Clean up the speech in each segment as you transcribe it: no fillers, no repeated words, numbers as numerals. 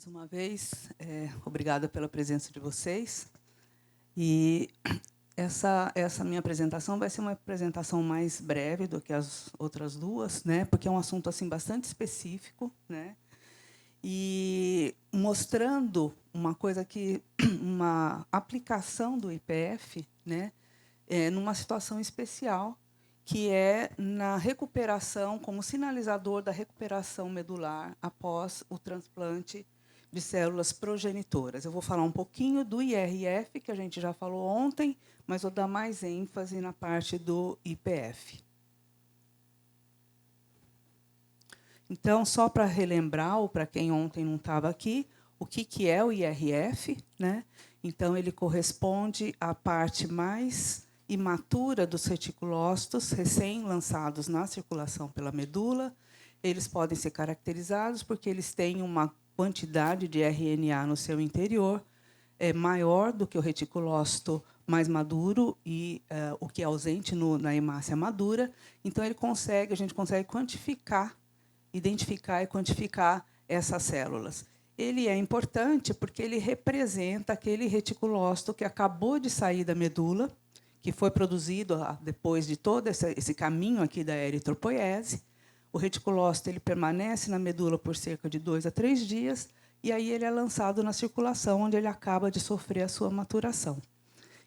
Mais uma vez, obrigada pela presença de vocês. E essa minha apresentação vai ser uma apresentação mais breve do que as outras duas, né? Porque é um assunto assim bastante específico, né? E mostrando uma coisa que uma aplicação do IPF, né? Numa situação especial, que é na recuperação, como sinalizador da recuperação medular após o transplante de células progenitoras. Eu vou falar um pouquinho do IRF, que a gente já falou ontem, mas vou dar mais ênfase na parte do IPF. Então, só para relembrar, ou para quem ontem não estava aqui, o que é o IRF, né? Então, ele corresponde à parte mais imatura dos reticulócitos recém-lançados na circulação pela medula. Eles podem ser caracterizados porque eles têm uma quantidade de RNA no seu interior maior do que o reticulócito mais maduro e o que é ausente na hemácia madura. Então, a gente consegue identificar e quantificar essas células. Ele é importante porque ele representa aquele reticulócito que acabou de sair da medula, que foi produzido depois de todo esse caminho aqui da eritropoiese. O reticulócito ele permanece na medula por cerca de 2 a 3 dias, e aí ele é lançado na circulação, onde ele acaba de sofrer a sua maturação.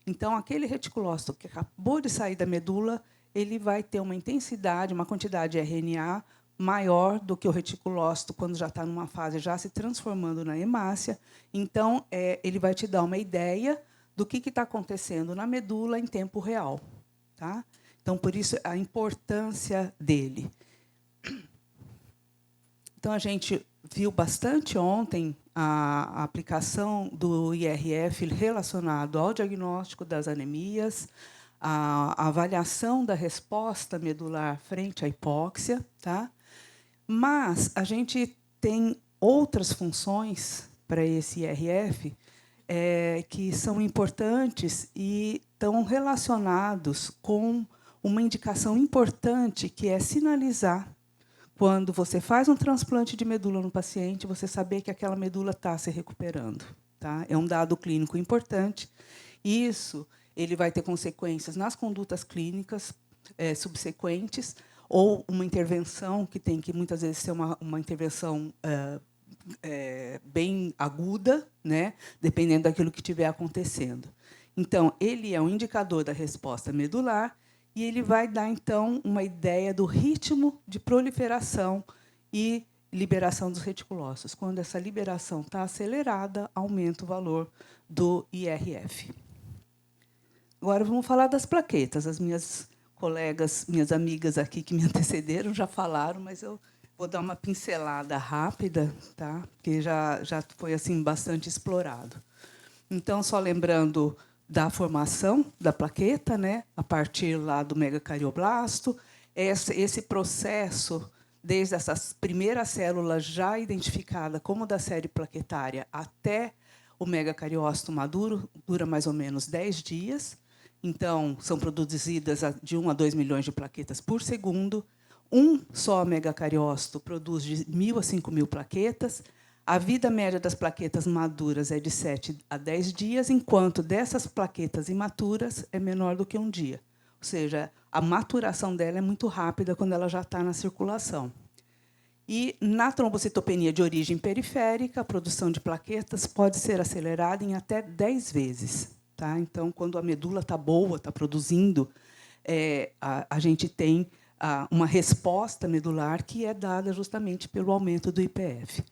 Então, aquele reticulócito que acabou de sair da medula, ele vai ter uma intensidade, uma quantidade de RNA maior do que o reticulócito quando já está numa fase já se transformando na hemácia. Então, ele vai te dar uma ideia do que está acontecendo na medula em tempo real. Tá? Então, por isso, a importância dele. Então, a gente viu bastante ontem a aplicação do IRF relacionado ao diagnóstico das anemias, a avaliação da resposta medular frente à hipóxia. Tá? Mas a gente tem outras funções para esse IRF que são importantes e estão relacionados com uma indicação importante, que é sinalizar, quando você faz um transplante de medula no paciente, você saber que aquela medula está se recuperando. Tá? É um dado clínico importante. Isso ele vai ter consequências nas condutas clínicas subsequentes, ou uma intervenção que tem que, muitas vezes, ser uma intervenção bem aguda, né? Dependendo daquilo que estiver acontecendo. Então, ele é um indicador da resposta medular, e ele vai dar, então, uma ideia do ritmo de proliferação e liberação dos reticulócitos. Quando essa liberação está acelerada, aumenta o valor do IRF. Agora, vamos falar das plaquetas. As minhas colegas, minhas amigas aqui que me antecederam já falaram, mas eu vou dar uma pincelada rápida, tá? Porque já foi assim bastante explorado. Então, só lembrando da formação da plaqueta, né, a partir lá do megacardioblasto, esse processo, desde essas primeiras células já identificadas como da série plaquetária até o megacariócito maduro, dura mais ou menos 10 dias. Então, são produzidas de 1 a 2 milhões de plaquetas por segundo. Um só megacariócito produz de 1.000 a 5.000 plaquetas. A vida média das plaquetas maduras é de 7 a 10 dias, enquanto dessas plaquetas imaturas é menor do que um dia. Ou seja, a maturação dela é muito rápida quando ela já está na circulação. E, na trombocitopenia de origem periférica, a produção de plaquetas pode ser acelerada em até 10 vezes. Tá? Então, quando a medula está boa, está produzindo, a gente tem uma resposta medular que é dada justamente pelo aumento do IPF.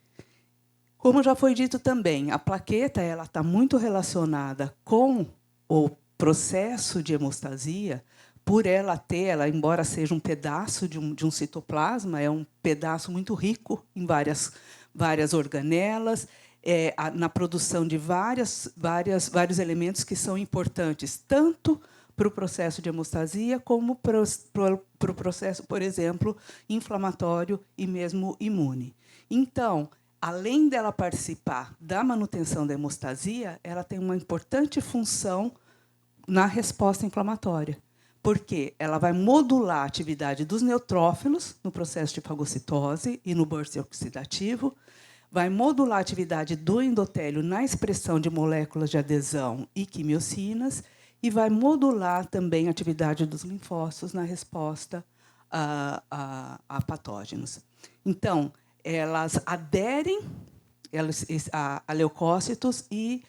Como já foi dito também, a plaqueta está muito relacionada com o processo de hemostasia, por ela embora seja um pedaço de um citoplasma, é um pedaço muito rico em várias organelas, na produção de vários elementos que são importantes, tanto para o processo de hemostasia, como para o processo, por exemplo, inflamatório e mesmo imune. Então, além dela participar da manutenção da hemostasia, ela tem uma importante função na resposta inflamatória, porque ela vai modular a atividade dos neutrófilos no processo de fagocitose e no burst oxidativo, vai modular a atividade do endotélio na expressão de moléculas de adesão e quimiocinas e vai modular também a atividade dos linfócitos na resposta a patógenos. Então, elas aderem a leucócitos e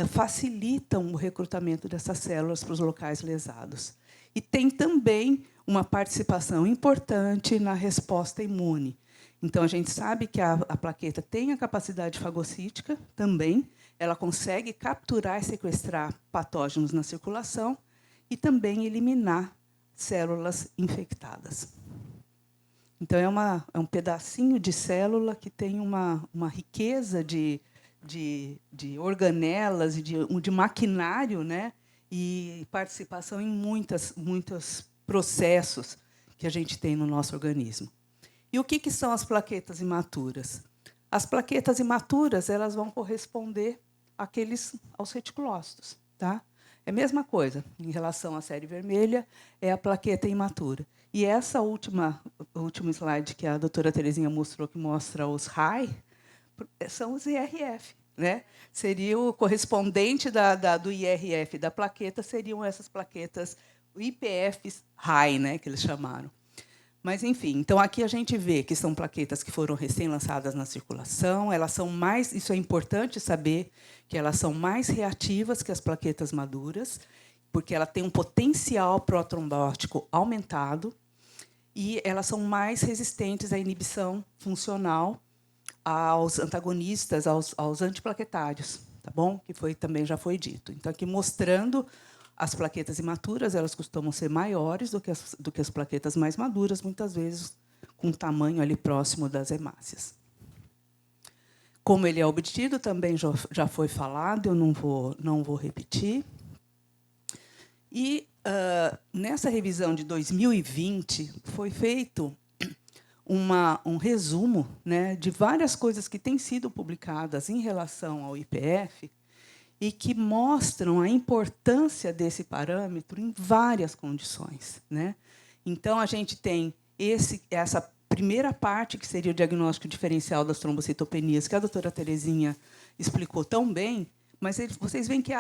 facilitam o recrutamento dessas células para os locais lesados. E tem também uma participação importante na resposta imune. Então, a gente sabe que a plaqueta tem a capacidade fagocítica também, ela consegue capturar e sequestrar patógenos na circulação e também eliminar células infectadas. Então, é um pedacinho de célula que tem uma riqueza de organelas e de maquinário, né? E participação em muitos processos que a gente tem no nosso organismo. E o que são as plaquetas imaturas? As plaquetas imaturas elas vão corresponder aos reticulócitos. Tá? É a mesma coisa em relação à série vermelha, é a plaqueta imatura. E essa o último slide que a doutora Terezinha mostrou, que mostra os RAI, são os IRF. Né? Seria o correspondente do IRF da plaqueta, seriam essas plaquetas IPFs RAI, né, que eles chamaram. Mas, enfim, então aqui a gente vê que são plaquetas que foram recém-lançadas na circulação, elas são mais, isso é importante saber, que elas são mais reativas que as plaquetas maduras, porque ela tem um potencial protrombótico aumentado, e elas são mais resistentes à inibição funcional aos antagonistas, aos antiplaquetários, tá bom? Que também já foi dito. Então, aqui mostrando as plaquetas imaturas, elas costumam ser maiores do que as plaquetas mais maduras, muitas vezes com tamanho ali próximo das hemácias. Como ele é obtido, também já foi falado, eu não vou repetir. E, nessa revisão de 2020, foi feito um resumo, né, de várias coisas que têm sido publicadas em relação ao IPF e que mostram a importância desse parâmetro em várias condições. Né? Então, a gente tem essa primeira parte, que seria o diagnóstico diferencial das trombocitopenias, que a doutora Terezinha explicou tão bem, mas vocês veem que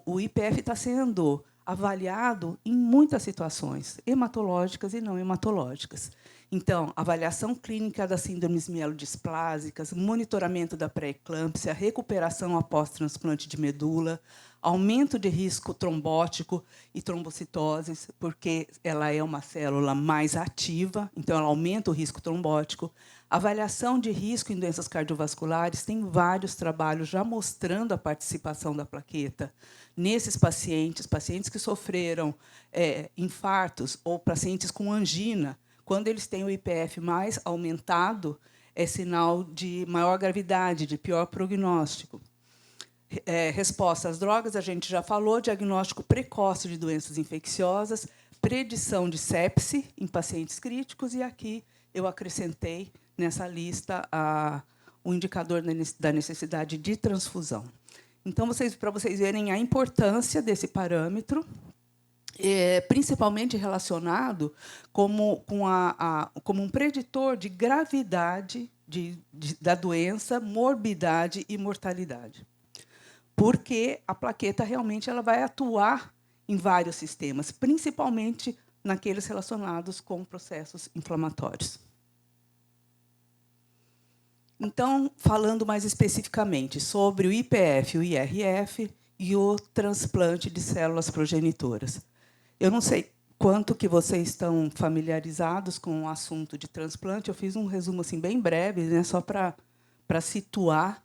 o IPF está sendo avaliado em muitas situações, hematológicas e não hematológicas. Então, avaliação clínica das síndromes mielodisplásicas, monitoramento da pré-eclâmpsia, recuperação após transplante de medula, aumento de risco trombótico e trombocitoses, porque ela é uma célula mais ativa, então ela aumenta o risco trombótico. Avaliação de risco em doenças cardiovasculares, tem vários trabalhos já mostrando a participação da plaqueta nesses pacientes que sofreram infartos ou pacientes com angina. Quando eles têm o IPF mais aumentado, é sinal de maior gravidade, de pior prognóstico. Resposta às drogas, a gente já falou, diagnóstico precoce de doenças infecciosas, predição de sepse em pacientes críticos, e aqui eu acrescentei nessa lista o indicador da necessidade de transfusão. Então, para vocês verem a importância desse parâmetro, principalmente relacionado como um preditor de gravidade da doença, morbidade e mortalidade. Porque a plaqueta realmente ela vai atuar em vários sistemas, principalmente naqueles relacionados com processos inflamatórios. Então, falando mais especificamente sobre o IPF, o IRF e o transplante de células progenitoras. Eu não sei quanto que vocês estão familiarizados com o assunto de transplante. Eu fiz um resumo assim bem breve, né, só para situar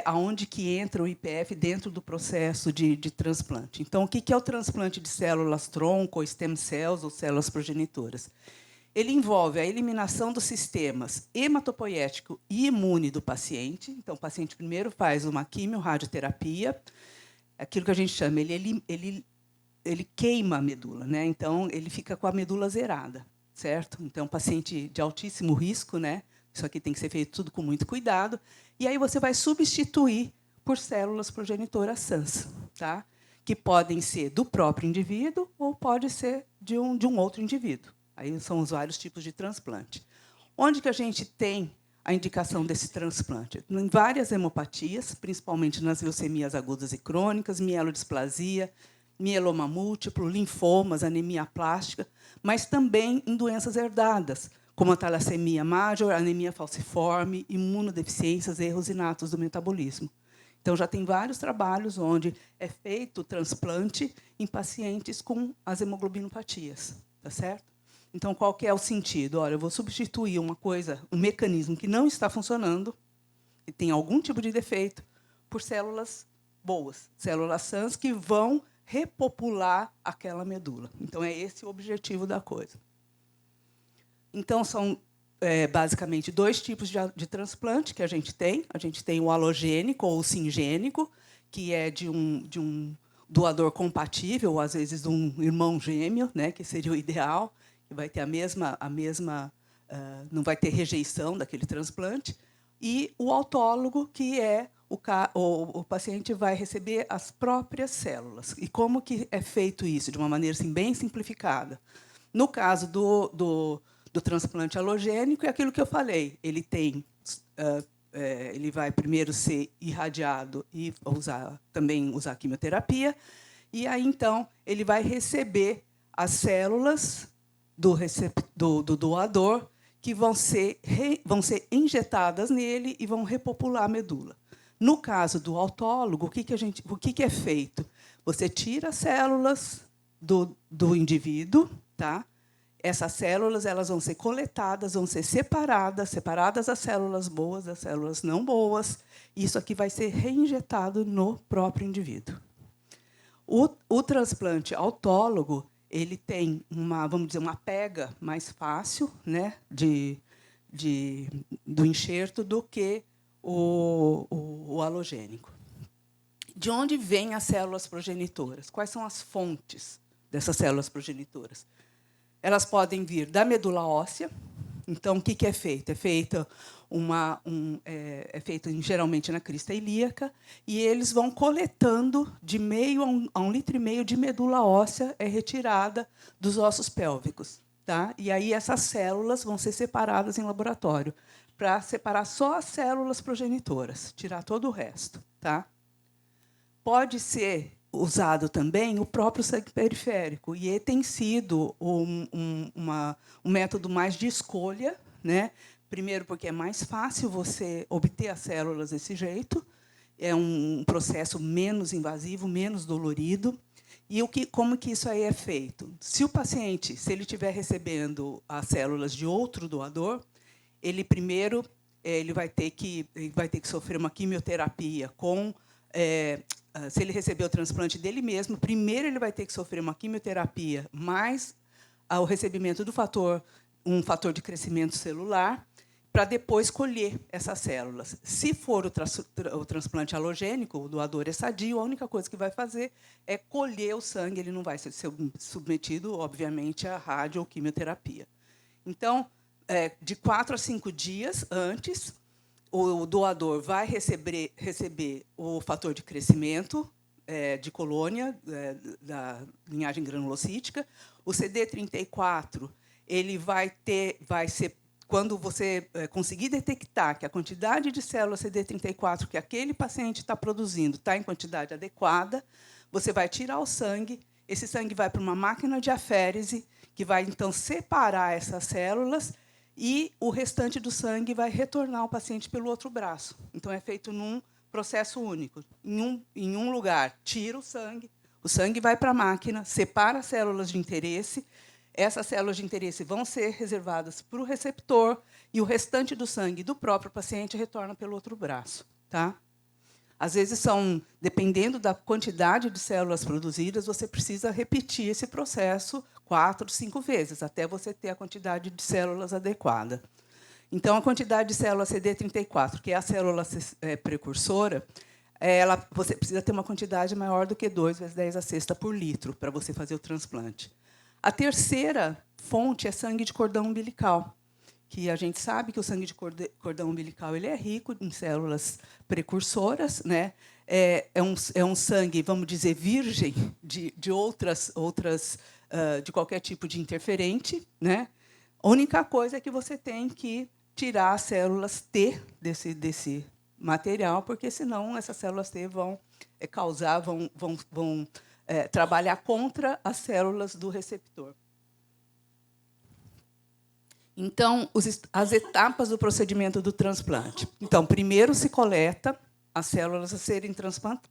aonde que entra o IPF dentro do processo de transplante. Então, o que é o transplante de células tronco, ou stem cells, ou células progenitoras? Ele envolve a eliminação dos sistemas hematopoético e imune do paciente. Então, o paciente primeiro faz uma quimio-radioterapia, aquilo que a gente chama, ele queima a medula, né? Então, ele fica com a medula zerada, certo? Então, paciente de altíssimo risco, né? Isso aqui tem que ser feito tudo com muito cuidado. E aí você vai substituir por células progenitoras sãs, tá? Que podem ser do próprio indivíduo ou pode ser de um outro indivíduo. Aí são os vários tipos de transplante. Onde que a gente tem a indicação desse transplante? Em várias hemopatias, principalmente nas leucemias agudas e crônicas, mielodisplasia, mieloma múltiplo, linfomas, anemia plástica, mas também em doenças herdadas, como a talassemia major, anemia falciforme, imunodeficiências, erros inatos do metabolismo. Então, já tem vários trabalhos onde é feito o transplante em pacientes com as hemoglobinopatias, tá certo? Então, qual que é o sentido? Olha, eu vou substituir uma coisa, um mecanismo que não está funcionando, que tem algum tipo de defeito, por células boas, células sãs que vão repopular aquela medula. Então, é esse o objetivo da coisa. Então, são basicamente 2 tipos de transplante que a gente tem. A gente tem o alogênico ou o singênico, que é de um doador compatível, ou, às vezes, de um irmão gêmeo, né, que seria o ideal, que vai ter não vai ter rejeição daquele transplante. E o autólogo, que é o paciente vai receber as próprias células. E como que é feito isso? De uma maneira assim, bem simplificada. No caso do transplante alogênico, é aquilo que eu falei. Ele vai primeiro ser irradiado e também usar quimioterapia. E aí, então, ele vai receber as células do doador, que vão ser injetadas nele e vão repopular a medula. No caso do autólogo, o que é feito? Você tira as células do indivíduo, tá? Essas células elas vão ser coletadas, vão ser separadas as células boas das células não boas. E isso aqui vai ser reinjetado no próprio indivíduo. O transplante autólogo ele tem vamos dizer, uma pega mais fácil, né, do enxerto do que o alogênico. De onde vêm as células progenitoras? Quais são as fontes dessas células progenitoras? Elas podem vir da medula óssea. Então, o que é feito? É feito geralmente na crista ilíaca, e eles vão coletando de meio a 1,5 litro de medula óssea retirada dos ossos pélvicos, tá? E aí essas células vão ser separadas em laboratório para separar só as células progenitoras, tirar todo o resto, tá? Pode ser usado também o próprio sangue periférico, e ele tem sido um método mais de escolha, né? Primeiro, porque é mais fácil você obter as células desse jeito, é um processo menos invasivo, menos dolorido. E como que isso aí é feito? Se o paciente, se ele estiver recebendo as células de outro doador, ele primeiro vai ter que sofrer uma quimioterapia se ele receber o transplante dele mesmo, primeiro ele vai ter que sofrer uma quimioterapia mais o recebimento um fator de crescimento celular, para depois colher essas células. Se for o transplante alogênico, o doador é sadio, a única coisa que vai fazer é colher o sangue, ele não vai ser submetido, obviamente, à rádio ou quimioterapia. Então, de 4 a 5 dias antes, o doador vai receber o fator de crescimento de colônia da linhagem granulocítica. O CD34 ele vai ser, quando você conseguir detectar que a quantidade de células CD34 que aquele paciente está produzindo está em quantidade adequada, você vai tirar o sangue. Esse sangue vai para uma máquina de aférese, que vai, então, separar essas células, e o restante do sangue vai retornar ao paciente pelo outro braço. Então, é feito num processo único. Em um lugar, tira o sangue vai para a máquina, separa as células de interesse. Essas células de interesse vão ser reservadas para o receptor, e o restante do sangue do próprio paciente retorna pelo outro braço, tá? Às vezes, dependendo da quantidade de células produzidas, você precisa repetir esse processo 4, 5 vezes, até você ter a quantidade de células adequada. Então, a quantidade de células CD34, que é a célula precursora, você precisa ter uma quantidade maior do que 2 vezes 10 a sexta por litro para você fazer o transplante. A terceira fonte é sangue de cordão umbilical, que a gente sabe que o sangue de cordão umbilical ele é rico em células precursoras, né? É um sangue, vamos dizer, virgem de qualquer tipo de interferente, né? A única coisa é que você tem que tirar as células T desse material, porque senão essas células T vão causar, vão trabalhar contra as células do receptor. Então, as etapas do procedimento do transplante. Então, primeiro se coleta as células a serem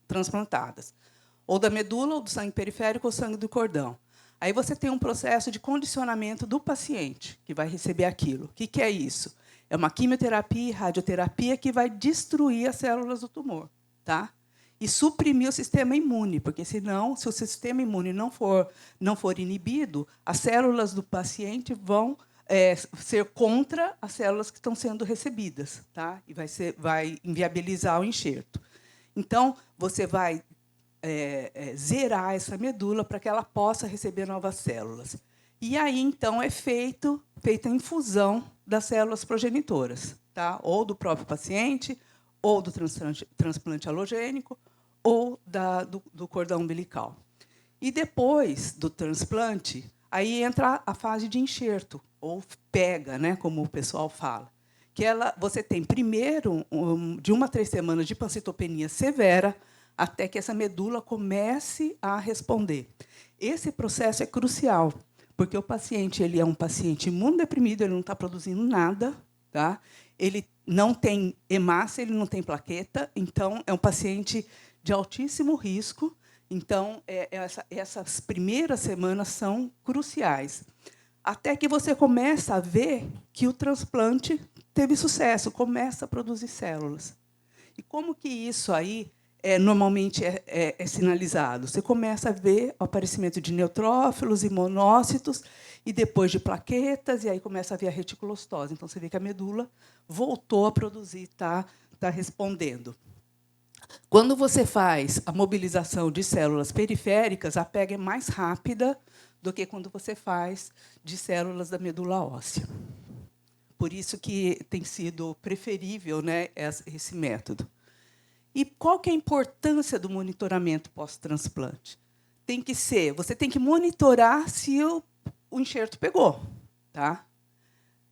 transplantadas, ou da medula, ou do sangue periférico, ou sangue do cordão. Aí você tem um processo de condicionamento do paciente que vai receber aquilo. O que é isso? É uma quimioterapia e radioterapia que vai destruir as células do tumor, tá? E suprimir o sistema imune, porque senão, se o sistema imune não for inibido, as células do paciente vão ser contra as células que estão sendo recebidas, tá? E vai inviabilizar o enxerto. Então, você vai zerar essa medula para que ela possa receber novas células. E aí, então, é feita a infusão das células progenitoras, tá? Ou do próprio paciente, ou do transplante halogênico, ou do cordão umbilical. E depois do transplante, aí entra a fase de enxerto, ou pega, né, como o pessoal fala. Que você tem, primeiro, de 1 a 3 semanas de pancitopenia severa, até que essa medula comece a responder. Esse processo é crucial, porque o paciente ele é um paciente imunodeprimido, ele não está produzindo nada, tá? Ele não tem hemácia, ele não tem plaqueta, então é um paciente de altíssimo risco. Então, essas primeiras semanas são cruciais, até que você começa a ver que o transplante teve sucesso, começa a produzir células. E como que isso aí normalmente é sinalizado? Você começa a ver o aparecimento de neutrófilos e monócitos, e depois de plaquetas, e aí começa a ver a reticulocitose. Então, você vê que a medula voltou a produzir, está respondendo. Quando você faz a mobilização de células periféricas, a pega é mais rápida do que quando você faz de células da medula óssea. Por isso que tem sido preferível, né, esse método. E qual que é a importância do monitoramento pós-transplante? Você tem que monitorar se o enxerto pegou, tá?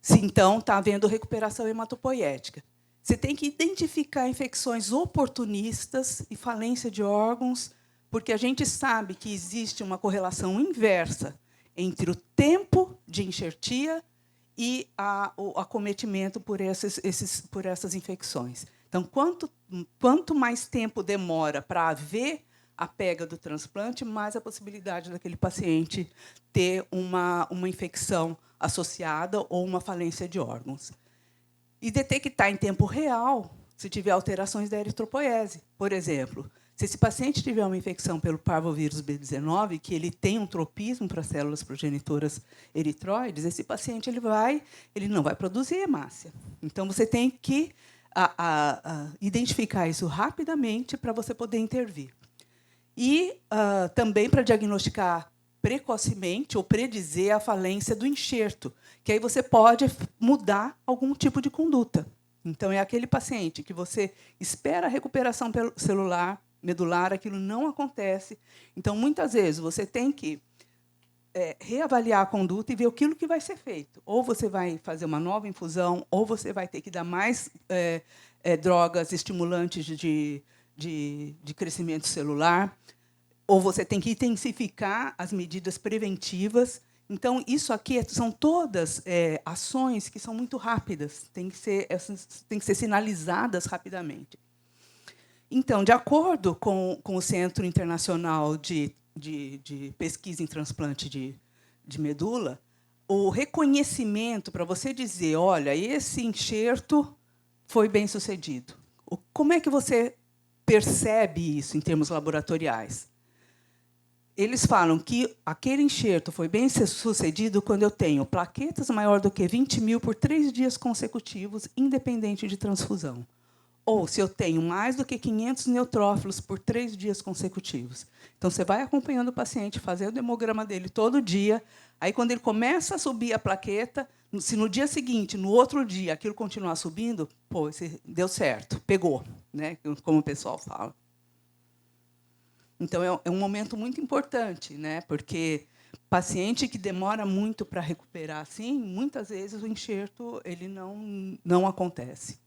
Se então está havendo recuperação hematopoética. Você tem que identificar infecções oportunistas e falência de órgãos, porque a gente sabe que existe uma correlação inversa entre o tempo de enxertia e o acometimento por essas infecções. Então, quanto mais tempo demora para haver a pega do transplante, mais a possibilidade daquele paciente ter uma infecção associada ou uma falência de órgãos. E detectar em tempo real se tiver alterações da eritropoese. Por exemplo, se esse paciente tiver uma infecção pelo parvovírus B19, que ele tem um tropismo para células progenitoras eritroides, esse paciente ele não vai produzir hemácia. Então, você tem que identificar isso rapidamente para você poder intervir. E também para diagnosticar precocemente ou predizer a falência do enxerto, que aí você pode mudar algum tipo de conduta. Então, é aquele paciente que você espera a recuperação celular, medular, aquilo não acontece. Então, muitas vezes, você tem que reavaliar a conduta e ver aquilo que vai ser feito. Ou você vai fazer uma nova infusão, ou você vai ter que dar mais drogas estimulantes de crescimento celular, ou você tem que intensificar as medidas preventivas. Então, isso aqui são todas ações que são muito rápidas, têm que ser sinalizadas rapidamente. Então, de acordo com o Centro Internacional de Pesquisa em Transplante de Medula, o reconhecimento para você dizer, olha, esse enxerto foi bem sucedido. Como é que você percebe isso em termos laboratoriais? Eles falam que aquele enxerto foi bem sucedido quando eu tenho plaquetas maior do que 20.000 por 3 dias consecutivos, independente de transfusão. Ou se eu tenho mais do que 500 neutrófilos por 3 dias consecutivos. Então, você vai acompanhando o paciente, fazendo o hemograma dele todo dia. Aí, quando ele começa a subir a plaqueta, se no dia seguinte, no outro dia, aquilo continuar subindo, pô, deu certo, pegou, né? Como o pessoal fala. Então, é um momento muito importante, né? Porque Paciente que demora muito para recuperar, assim, muitas vezes o enxerto ele não acontece.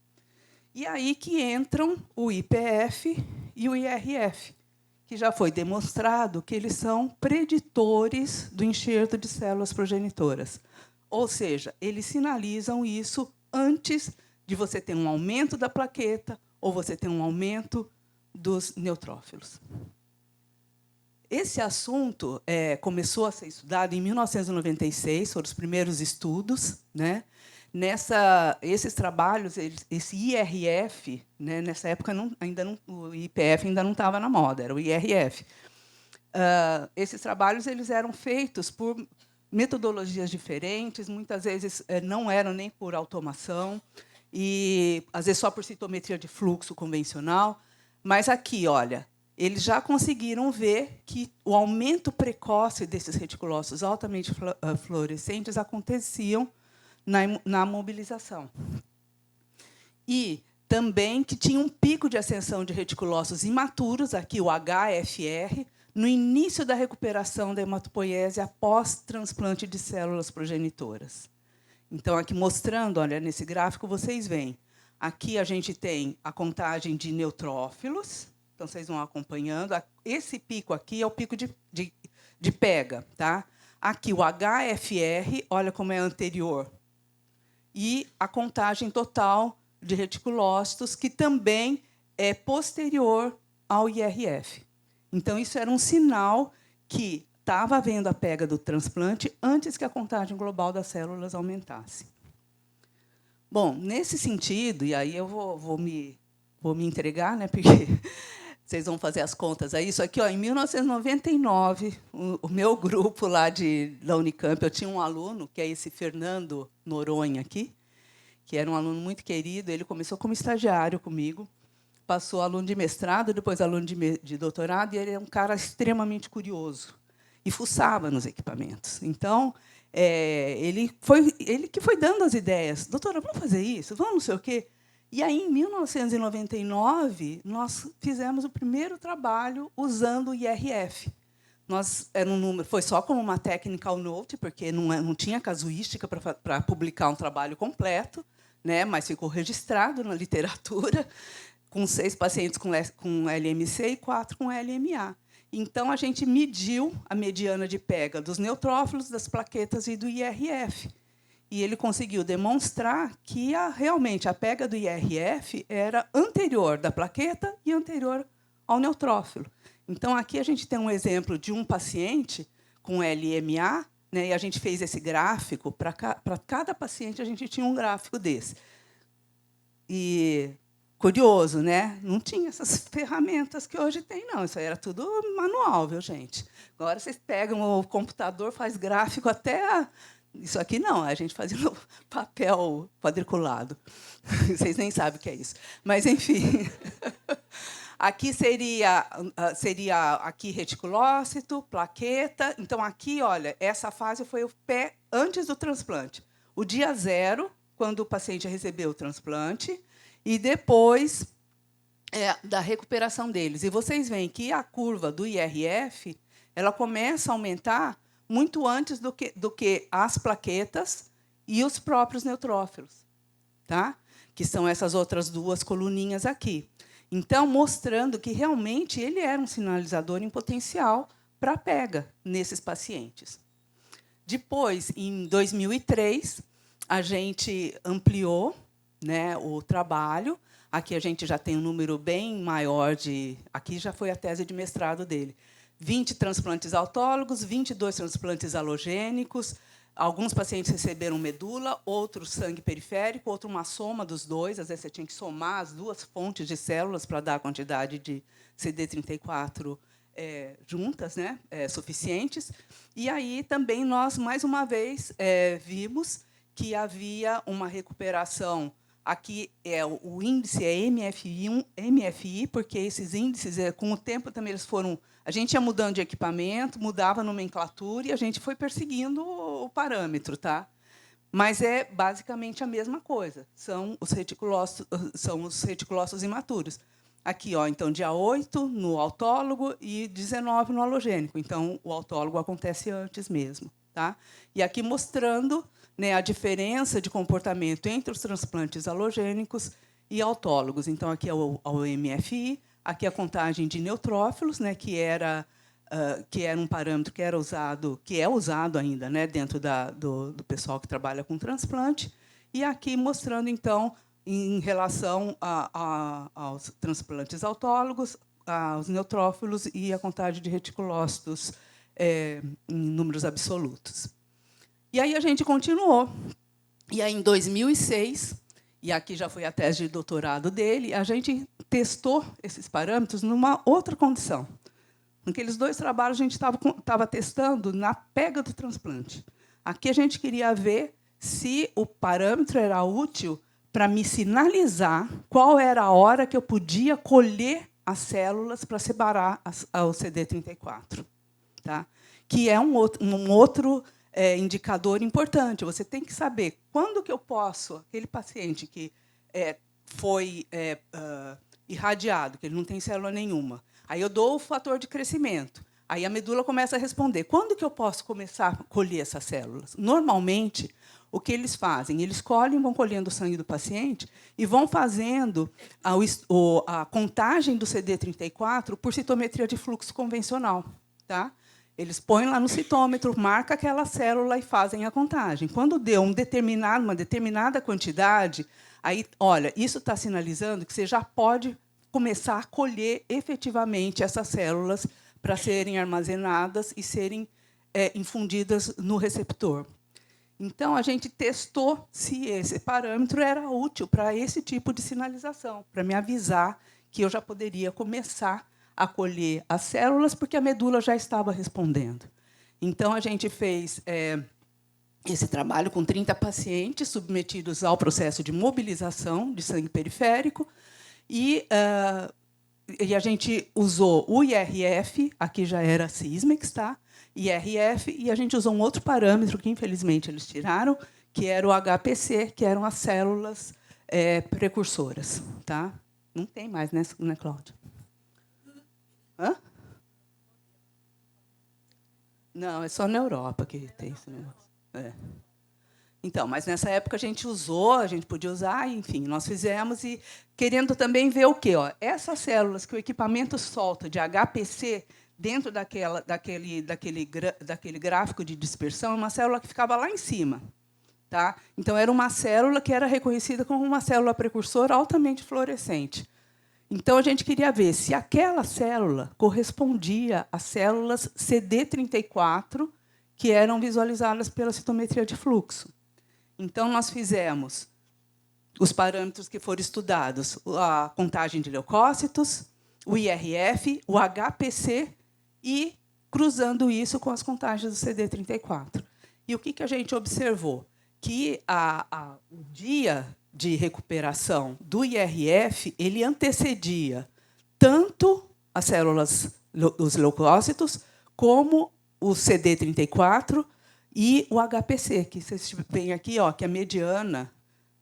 E aí que entram o IPF e o IRF, que já foi demonstrado que eles são preditores do enxerto de células progenitoras. Ou seja, eles sinalizam isso antes de você ter um aumento da plaqueta ou você ter um aumento dos neutrófilos. Esse assunto começou a ser estudado em 1996, foram os primeiros estudos, né? Esses trabalhos, esse IRF, né, nessa época o IPF ainda não estava na moda, era o IRF. Esses trabalhos eles eram feitos por metodologias diferentes, muitas vezes não eram nem por automação, e às vezes só por citometria de fluxo convencional. Mas aqui, olha, eles já conseguiram ver que o aumento precoce desses reticulócitos altamente fluorescentes aconteciam na mobilização. E também que tinha um pico de ascensão de reticulócitos imaturos, aqui o HFR, no início da recuperação da hematopoiese após transplante de células progenitoras. Então, aqui mostrando, olha, nesse gráfico vocês veem, aqui a gente tem a contagem de neutrófilos, então vocês vão acompanhando. Esse pico aqui é o pico de pega. Tá? Aqui o HFR, olha como é anterior. E a contagem total de reticulócitos, que também é posterior ao IRF. Então, isso era um sinal que estava havendo a pega do transplante antes que a contagem global das células aumentasse. Bom, nesse sentido, e aí eu vou me entregar, né, porque vocês vão fazer as contas aí. Isso aqui, ó, em 1999, o meu grupo lá da Unicamp, eu tinha um aluno, que é esse Fernando Noronha aqui, que era um aluno muito querido. Ele começou como estagiário comigo, passou aluno de mestrado, depois aluno de doutorado, e ele é um cara extremamente curioso e fuçava nos equipamentos. Então, ele que foi dando as ideias. Doutora, vamos fazer isso? Vamos não sei o quê. E aí, em 1999, nós fizemos o primeiro trabalho usando o IRF. Era um número, foi só como uma technical note, porque não tinha casuística para publicar um trabalho completo, né, mas ficou registrado na literatura, com 6 pacientes com LMC e 4 com LMA. Então, a gente mediu a mediana de pega dos neutrófilos, das plaquetas e do IRF. E ele conseguiu demonstrar que realmente a pega do IRF era anterior da plaqueta e anterior ao neutrófilo. Então, aqui a gente tem um exemplo de um paciente com LMA, né, e a gente fez esse gráfico. Para cada paciente, a gente tinha um gráfico desse. E, curioso, né? Não tinha essas ferramentas que hoje tem, não. Isso aí era tudo manual, viu, gente? Agora, vocês pegam o computador, faz gráfico até... Isso aqui não, a gente fazia no papel quadriculado. Vocês nem sabem o que é isso. Mas, enfim. Aqui seria aqui reticulócito, plaqueta. Então, aqui, olha, essa fase foi o pé antes do transplante. O dia 0, quando o paciente recebeu o transplante, e depois da recuperação deles. E vocês veem que a curva do IRF ela começa a aumentar muito antes do que as plaquetas e os próprios neutrófilos, tá? Que são essas outras duas coluninhas aqui. Então, mostrando que realmente ele era um sinalizador em potencial para a pega nesses pacientes. Depois, em 2003, a gente ampliou, né, o trabalho. Aqui a gente já tem um número bem maior de... Aqui já foi a tese de mestrado dele. 20 transplantes autólogos, 22 transplantes alogênicos. Alguns pacientes receberam medula, outros sangue periférico, outro uma soma dos dois. Às vezes você tinha que somar as duas fontes de células para dar a quantidade de CD34 juntas, né, suficientes. E aí também nós, mais uma vez, vimos que havia uma recuperação. Aqui o índice é MFI, porque esses índices, com o tempo, também eles foram... A gente ia mudando de equipamento, mudava a nomenclatura, e a gente foi perseguindo o parâmetro. Tá? Mas é basicamente a mesma coisa. São os reticulócitos imaturos. Aqui, ó, então, dia 8 no autólogo e 19 no halogênico. Então, o autólogo acontece antes mesmo. Tá? E aqui mostrando, né, a diferença de comportamento entre os transplantes halogênicos e autólogos. Então, aqui é o MFI, aqui a contagem de neutrófilos, né, que era um parâmetro que era usado, que é usado ainda, né, dentro do pessoal que trabalha com transplante. E aqui mostrando, então, em relação aos transplantes autólogos, aos neutrófilos e a contagem de reticulócitos em números absolutos. E aí a gente continuou. E aí, em 2006, e aqui já foi a tese de doutorado dele, a gente testou esses parâmetros numa outra condição. Naqueles 2 trabalhos, a gente estava testando na pega do transplante. Aqui a gente queria ver se o parâmetro era útil para me sinalizar qual era a hora que eu podia colher as células para separar o CD34. Tá? Que é um outro indicador importante. Você tem que saber quando que eu posso, aquele paciente que foi irradiado, que ele não tem célula nenhuma, aí eu dou o fator de crescimento, aí a medula começa a responder. Quando que eu posso começar a colher essas células? Normalmente, o que eles fazem? Eles colhem, vão colhendo o sangue do paciente e vão fazendo a contagem do CD34 por citometria de fluxo convencional. Tá? Eles põem lá no citômetro, marca aquela célula e fazem a contagem. Quando deu uma determinada quantidade, aí, olha, isso está sinalizando que você já pode começar a colher efetivamente essas células para serem armazenadas e serem infundidas no receptor. Então, a gente testou se esse parâmetro era útil para esse tipo de sinalização, para me avisar que eu já poderia começar a colher as células, porque a medula já estava respondendo. Então, a gente fez esse trabalho com 30 pacientes submetidos ao processo de mobilização de sangue periférico, e a gente usou o IRF, aqui já era Sysmex, tá? IRF, e a gente usou um outro parâmetro que, infelizmente, eles tiraram, que era o HPC, que eram as células precursoras. Tá? Não tem mais, né, Cláudia? Hã? Não, é só na Europa que tem esse negócio. Então, mas nessa época a gente podia usar, enfim, nós fizemos, e querendo também ver o quê? Ó, essas células que o equipamento solta de HPC dentro daquele gráfico de dispersão, é uma célula que ficava lá em cima. Tá? Então, era uma célula que era reconhecida como uma célula precursora altamente fluorescente. Então, a gente queria ver se aquela célula correspondia às células CD34 que eram visualizadas pela citometria de fluxo. Então, nós fizemos os parâmetros que foram estudados, a contagem de leucócitos, o IRF, o HPC, e cruzando isso com as contagens do CD34. E o que a gente observou? Que o dia de recuperação do IRF ele antecedia tanto as células dos leucócitos como o CD34 e o HPC, que vocês veem aqui, ó, que a mediana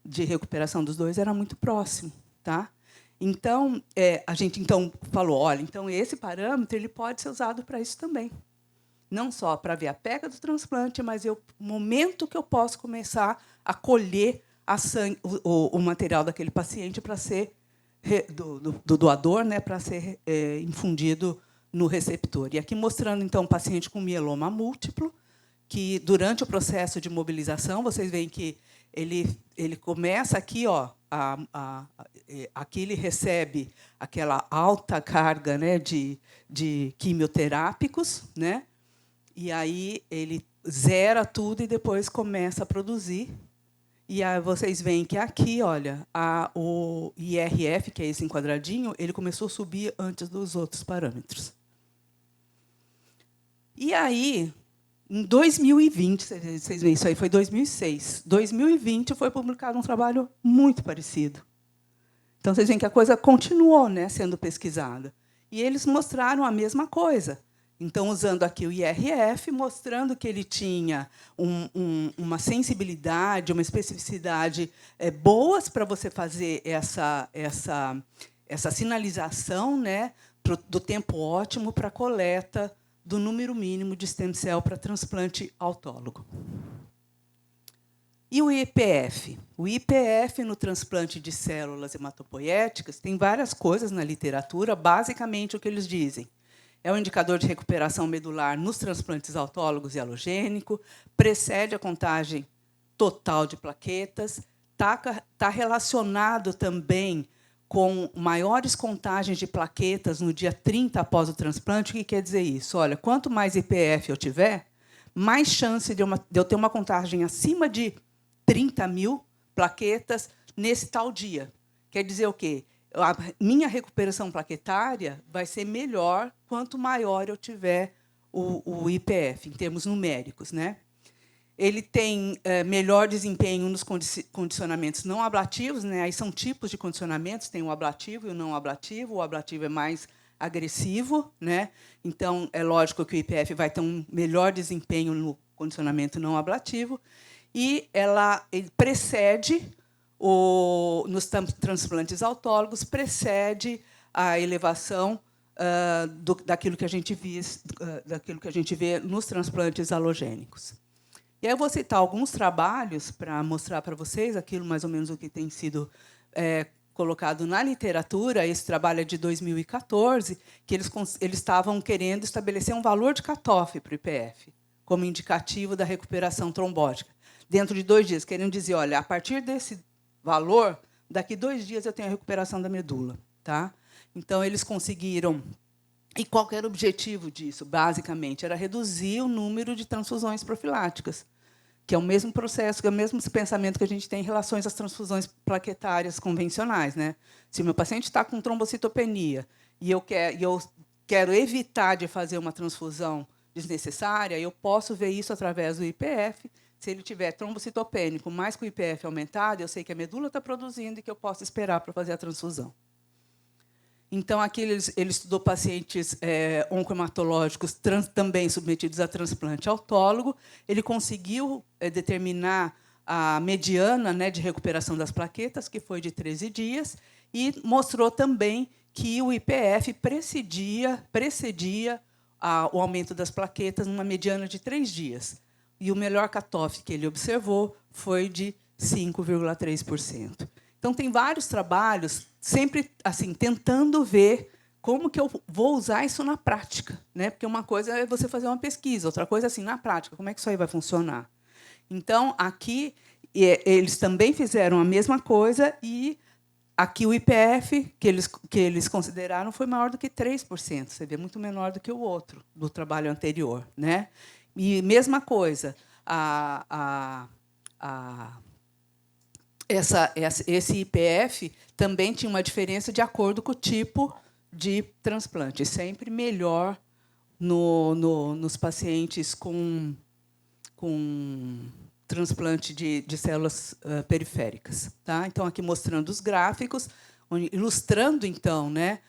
de recuperação dos dois era muito próximo, tá? Então, a gente falou, olha, então esse parâmetro ele pode ser usado para isso também. Não só para ver a pega do transplante, mas o momento que eu posso começar a colher o material daquele paciente para ser do doador, né, para ser infundido no receptor. E aqui mostrando então um paciente com mieloma múltiplo, que durante o processo de mobilização, vocês veem que ele começa aqui, ó, aqui ele recebe aquela alta carga, né, de quimioterápicos, né, e aí ele zera tudo e depois começa a produzir. E aí vocês veem que aqui, olha, o IRF, que é esse enquadradinho, ele começou a subir antes dos outros parâmetros. E aí, em 2020, vocês veem, isso aí foi 2006. Em 2020 foi publicado um trabalho muito parecido. Então, vocês veem que a coisa continuou, né, sendo pesquisada. E eles mostraram a mesma coisa. Então, usando aqui o IRF, mostrando que ele tinha uma sensibilidade, uma especificidade boas para você fazer essa sinalização, né, do tempo ótimo para a coleta do número mínimo de stem cell para transplante autólogo. E o IPF? O IPF, no transplante de células hematopoéticas, tem várias coisas na literatura. Basicamente, o que eles dizem é um indicador de recuperação medular nos transplantes autólogos e halogênico, precede a contagem total de plaquetas, está relacionado também com maiores contagens de plaquetas no dia 30 após o transplante. O que quer dizer isso? Olha, quanto mais IPF eu tiver, mais chance de eu ter uma contagem acima de 30.000 plaquetas nesse tal dia. Quer dizer o quê? A minha recuperação plaquetária vai ser melhor quanto maior eu tiver o IPF, em termos numéricos, né? Ele tem melhor desempenho nos condicionamentos não ablativos, né? Aí são tipos de condicionamentos, tem o ablativo e o não ablativo. O ablativo é mais agressivo, né? Então, é lógico que o IPF vai ter um melhor desempenho no condicionamento não ablativo. E ele precede, nos transplantes autólogos, precede a elevação daquilo que a gente vê nos transplantes halogênicos. E aí eu vou citar alguns trabalhos para mostrar para vocês aquilo mais ou menos o que tem sido colocado na literatura. Esse trabalho é de 2014, que eles estavam querendo estabelecer um valor de cutoff para o IPF, como indicativo da recuperação trombótica. Dentro de 2 dias, querendo dizer, olha, a partir desse valor, daqui 2 dias eu tenho a recuperação da medula. Tá? Então, eles conseguiram. E qual era o objetivo disso? Basicamente, era reduzir o número de transfusões profiláticas, que é o mesmo processo, que é o mesmo pensamento que a gente tem em relação às transfusões plaquetárias convencionais, né? Se o meu paciente está com trombocitopenia e eu quero evitar de fazer uma transfusão desnecessária, eu posso ver isso através do IPF. Se ele tiver trombocitopênico, mais com o IPF aumentado, eu sei que a medula está produzindo e que eu posso esperar para fazer a transfusão. Então, aqui ele estudou pacientes oncohematológicos também submetidos a transplante autólogo. Ele conseguiu determinar a mediana, né, de recuperação das plaquetas, que foi de 13 dias, e mostrou também que o IPF precedia o aumento das plaquetas numa mediana de 3 dias. E o melhor cutoff que ele observou foi de 5,3%. Então, tem vários trabalhos, sempre assim, tentando ver como que eu vou usar isso na prática, né? Porque uma coisa é você fazer uma pesquisa, outra coisa é assim, na prática, como é que isso aí vai funcionar? Então, aqui, eles também fizeram a mesma coisa e aqui o IPF que eles consideraram foi maior do que 3%. Você vê, muito menor do que o outro, do trabalho anterior, né? E mesma coisa, esse IPF também tinha uma diferença de acordo com o tipo de transplante, sempre melhor nos pacientes com transplante de células periféricas. Tá? Então, aqui mostrando os gráficos, ilustrando, então, né,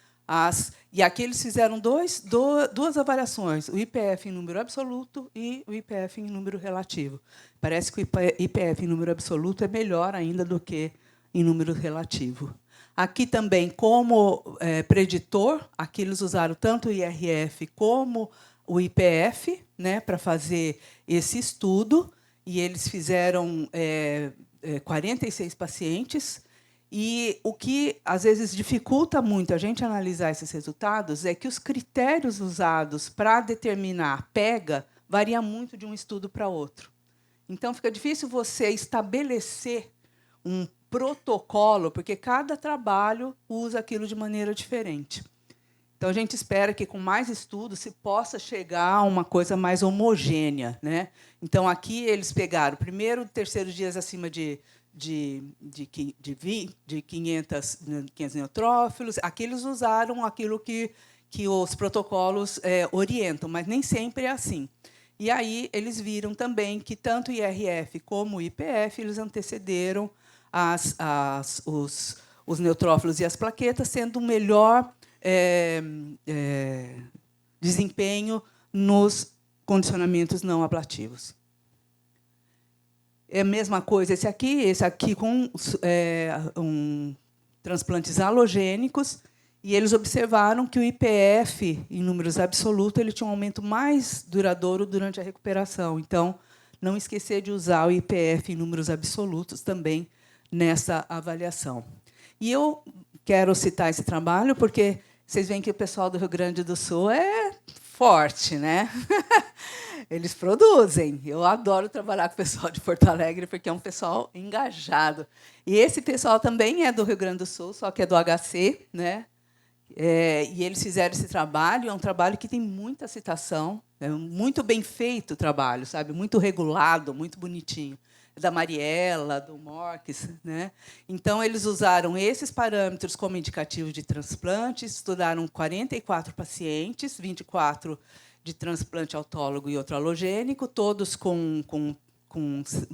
e aqui eles fizeram duas avaliações, o IPF em número absoluto e o IPF em número relativo. Parece que o IPF em número absoluto é melhor ainda do que em número relativo. Aqui também, como preditor, aqui eles usaram tanto o IRF como o IPF, né, para fazer esse estudo, e eles fizeram 46 pacientes. E o que, às vezes, dificulta muito a gente analisar esses resultados é que os critérios usados para determinar a pega variam muito de um estudo para outro. Então, fica difícil você estabelecer um protocolo, porque cada trabalho usa aquilo de maneira diferente. Então, a gente espera que, com mais estudos, se possa chegar a uma coisa mais homogênea, né? Então, aqui eles pegaram primeiro e terceiro dias acima de 500 neutrófilos. Aqui eles usaram aquilo que os protocolos orientam, mas nem sempre é assim. E aí eles viram também que tanto o IRF como o IPF eles antecederam os neutrófilos e as plaquetas, sendo um melhor desempenho nos condicionamentos não ablativos. É a mesma coisa esse aqui com transplantes halogênicos, E eles observaram que o IPF, em números absolutos, ele tinha um aumento mais duradouro durante a recuperação. Então, não esquecer de usar o IPF em números absolutos também nessa avaliação. E eu quero citar esse trabalho porque vocês veem que o pessoal do Rio Grande do Sul é forte, né? Eles produzem. Eu adoro trabalhar com o pessoal de Porto Alegre, porque é um pessoal engajado. E esse pessoal também é do Rio Grande do Sul, só que é do HC, né? E eles fizeram esse trabalho, é um trabalho que tem muita citação, é muito bem feito o trabalho, sabe? Muito regulado, muito bonitinho. É da Mariela, do Morques, né? Então, eles usaram esses parâmetros como indicativos de transplante, estudaram 44 pacientes, 24 de transplante autólogo e outro alogênico, todos com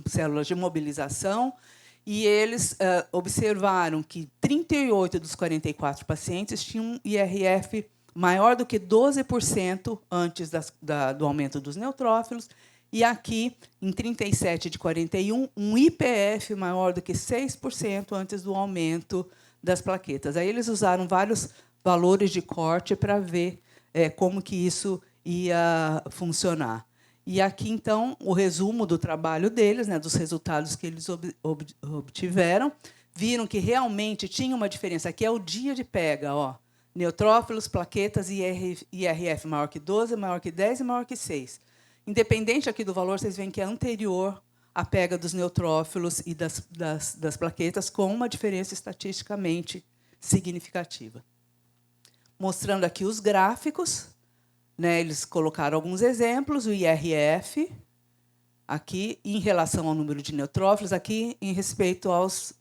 células de mobilização, e eles observaram que 38 dos 44 pacientes tinham um IRF maior do que 12% antes do aumento dos neutrófilos, e aqui, em 37 de 41, um IPF maior do que 6% antes do aumento das plaquetas. Aí eles usaram vários valores de corte para ver como que isso ia funcionar. E aqui, então, o resumo do trabalho deles, né, dos resultados que eles obtiveram, viram que realmente tinha uma diferença. Aqui é o dia de pega, ó, neutrófilos, plaquetas e IRF maior que 12, maior que 10 e maior que 6. Independente aqui do valor, vocês veem que é anterior à pega dos neutrófilos e das plaquetas, com uma diferença estatisticamente significativa. Mostrando aqui os gráficos, né, eles colocaram alguns exemplos, o IRF, aqui em relação ao número de neutrófilos, aqui em respeito aos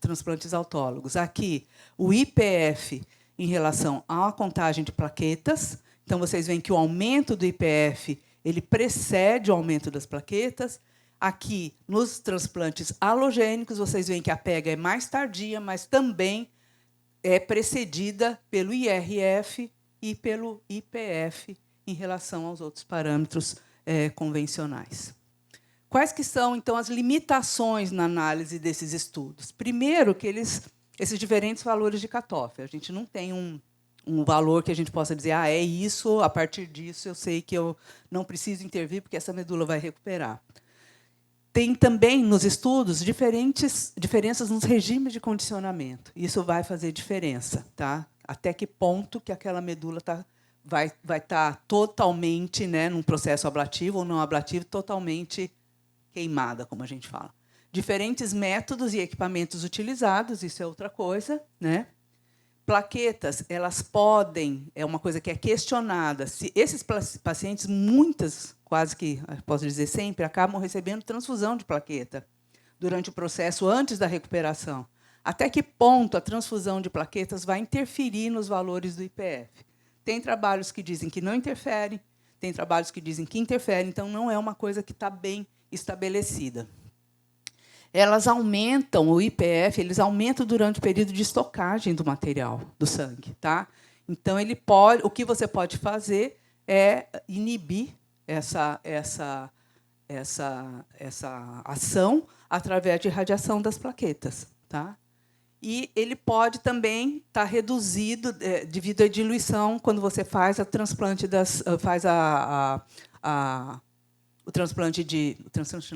transplantes autólogos. Aqui, o IPF em relação à contagem de plaquetas. Então, vocês veem que o aumento do IPF ele precede o aumento das plaquetas. Aqui, nos transplantes halogênicos, vocês veem que a pega é mais tardia, mas também é precedida pelo IRF e pelo IPF em relação aos outros parâmetros convencionais. Quais que são, então, as limitações na análise desses estudos? Primeiro, que esses diferentes valores de cutoff. A gente não tem um valor que a gente possa dizer, é isso, a partir disso eu sei que eu não preciso intervir porque essa medula vai recuperar. Tem também, nos estudos, diferenças nos regimes de condicionamento. Isso vai fazer diferença, tá? Até que ponto que aquela medula vai estar totalmente, né, num processo ablativo ou não ablativo, totalmente queimada, como a gente fala. Diferentes métodos e equipamentos utilizados, isso é outra coisa, né? Plaquetas, elas podem, é uma coisa que é questionada, se esses pacientes, muitas, quase que, posso dizer sempre, acabam recebendo transfusão de plaqueta durante o processo antes da recuperação. Até que ponto a transfusão de plaquetas vai interferir nos valores do IPF? Tem trabalhos que dizem que não interferem, tem trabalhos que dizem que interferem, então não é uma coisa que está bem estabelecida. Elas aumentam, o IPF, eles aumentam durante o período de estocagem do material do sangue, tá? Então o que você pode fazer é inibir essa ação através de radiação das plaquetas, tá? E ele pode também estar reduzido devido à diluição quando você faz a transplante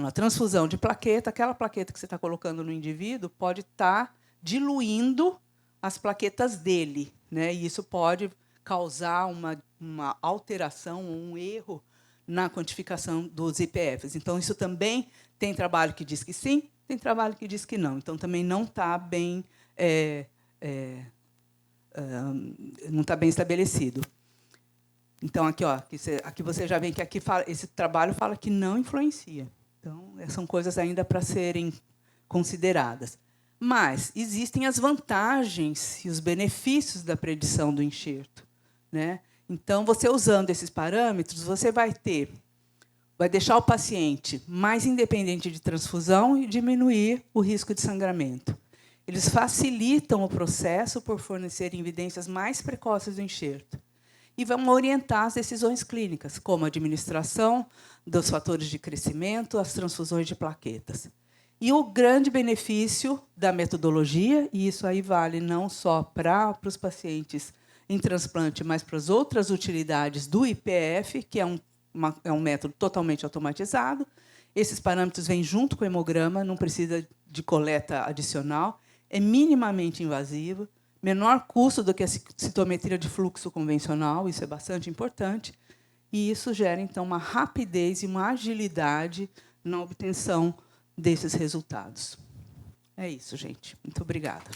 a transfusão de plaqueta. Aquela plaqueta que você está colocando no indivíduo pode estar diluindo as plaquetas dele, né? E isso pode causar uma alteração, um erro na quantificação dos IPFs. Então, isso também tem trabalho que diz que sim, tem trabalho que diz que não. Então, também não está bem, não está bem estabelecido. Então, aqui você já vê que esse trabalho fala que não influencia. Então, são coisas ainda para serem consideradas. Mas existem as vantagens e os benefícios da predição do enxerto, né? Então, você usando esses parâmetros, você vai deixar o paciente mais independente de transfusão e diminuir o risco de sangramento. Eles facilitam o processo por fornecerem evidências mais precoces do enxerto e vão orientar as decisões clínicas, como a administração dos fatores de crescimento, as transfusões de plaquetas. E o grande benefício da metodologia, e isso aí vale não só para os pacientes em transplante, mas para as outras utilidades do IPF, que é um método totalmente automatizado. Esses parâmetros vêm junto com o hemograma, não precisa de coleta adicional, é minimamente invasivo, menor custo do que a citometria de fluxo convencional, isso é bastante importante, e isso gera, então, uma rapidez e uma agilidade na obtenção desses resultados. É isso, gente. Muito obrigada.